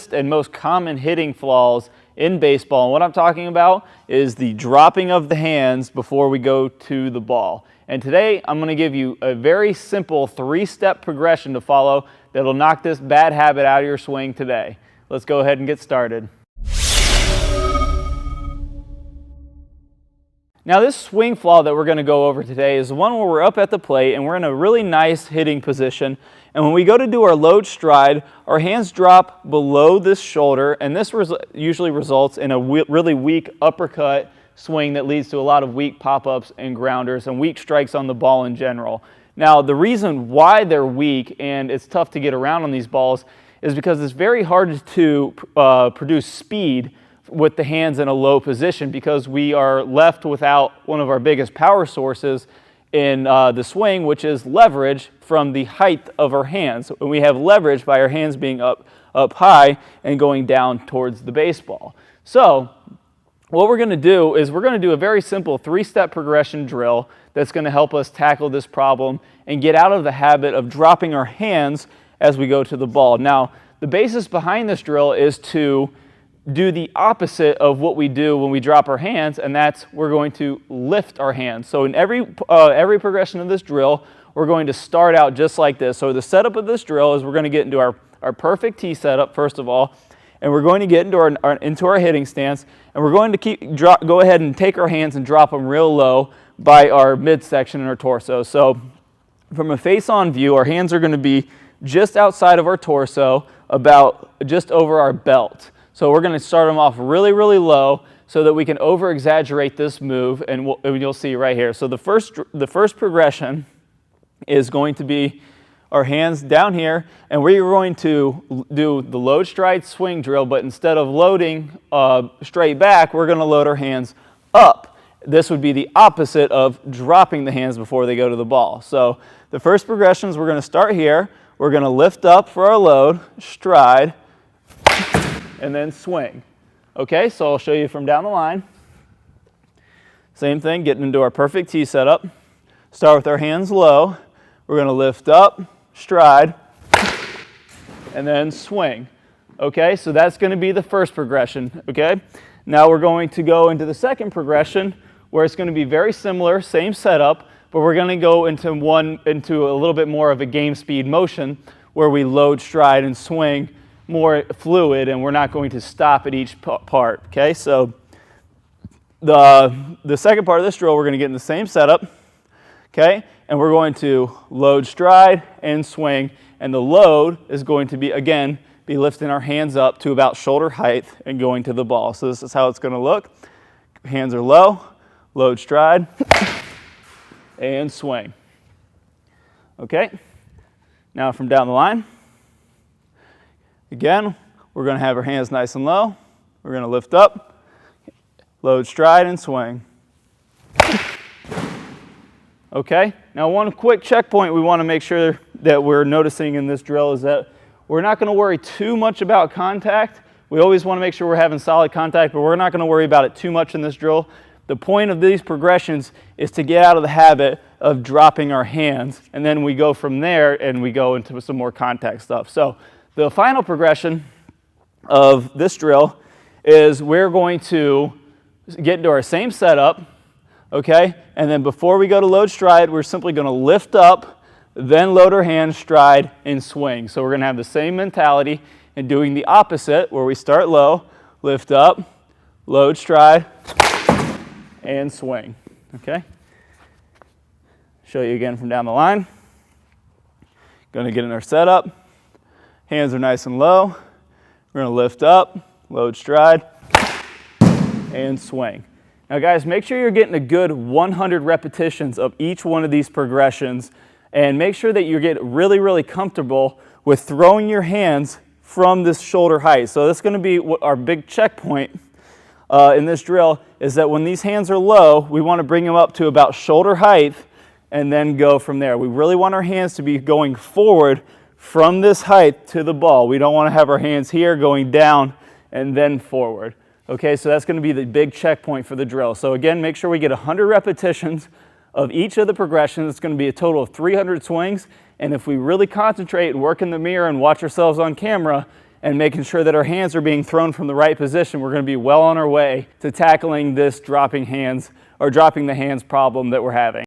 toughest and most common hitting flaws in baseball. And what I'm talking about is the dropping of the hands before we go to the ball. And today I'm going to give you a very simple 3-step progression to follow that'll knock this bad habit out of your swing today. Let's go ahead and get started. Now this swing flaw that we're going to go over today is the one where we're up at the plate and we're in a really nice hitting position. And when we go to do our load stride, our hands drop below this shoulder, and this usually results in a really weak uppercut swing that leads to a lot of weak pop-ups and grounders and weak strikes on the ball in general. Now the reason why they're weak and it's tough to get around on these balls is because it's very hard to produce speed with the hands in a low position, because we are left without one of our biggest power sources in the swing, which is leverage from the height of our hands. And we have leverage by our hands being up high and going down towards the baseball. So what we're going to do is we're going to do a very simple 3-step progression drill that's going to help us tackle this problem and get out of the habit of dropping our hands as we go to the ball. Now, the basis behind this drill is to do the opposite of what we do when we drop our hands, and that's we're going to lift our hands. So in every progression of this drill, we're going to start out just like this. So the setup of this drill is we're going to get into our perfect tee setup first of all, and we're going to get into our hitting stance, and we're going to go ahead and take our hands and drop them real low by our midsection and our torso. So from a face-on view, our hands are going to be just outside of our torso, about just over our belt. So we're going to start them off really, really low so that we can over-exaggerate this move, and you'll see right here. So the first progression is going to be our hands down here, and we're going to do the load stride swing drill, but instead of loading straight back, we're going to load our hands up. This would be the opposite of dropping the hands before they go to the ball. So the first progressions, we're going to start here. We're going to lift up for our load, stride, and then swing. Okay, so I'll show you from down the line. Same thing, getting into our perfect tee setup. Start with our hands low. We're going to lift up, stride, and then swing. Okay, so that's going to be the first progression. Okay, now we're going to go into the second progression where it's going to be very similar, same setup, but we're going to go into a little bit more of a game speed motion where we load, stride, and swing more fluid, and we're not going to stop at each part. Okay, so the second part of this drill, we're going to get in the same setup, okay, and we're going to load, stride, and swing, and the load is going to be, again, be lifting our hands up to about shoulder height and going to the ball. So this is how it's going to look. Hands are low, load, stride, and swing. Okay, now from down the line, again, we're going to have our hands nice and low. We're going to lift up, load, stride, and swing. Okay, now one quick checkpoint we want to make sure that we're noticing in this drill is that we're not going to worry too much about contact. We always want to make sure we're having solid contact, but we're not going to worry about it too much in this drill. The point of these progressions is to get out of the habit of dropping our hands, and then we go from there and we go into some more contact stuff. So the final progression of this drill is we're going to get into our same setup, okay? And then before we go to load stride, we're simply going to lift up, then load our hands, stride, and swing. So we're going to have the same mentality and doing the opposite where we start low, lift up, load, stride, and swing, okay? Show you again from down the line. Going to get in our setup. Hands are nice and low. We're going to lift up, load, stride, and swing. Now guys, make sure you're getting a good 100 repetitions of each one of these progressions, and make sure that you get really, really comfortable with throwing your hands from this shoulder height. So that's going to be what our big checkpoint in this drill is, that when these hands are low, we want to bring them up to about shoulder height and then go from there. We really want our hands to be going forward from this height to the ball. We don't want to have our hands here going down and then forward. Okay, so that's going to be the big checkpoint for the drill. So again, make sure we get 100 repetitions of each of the progressions. It's going to be a total of 300 swings, and if we really concentrate and work in the mirror and watch ourselves on camera, and making sure that our hands are being thrown from the right position, we're going to be well on our way to tackling this dropping the hands problem that we're having.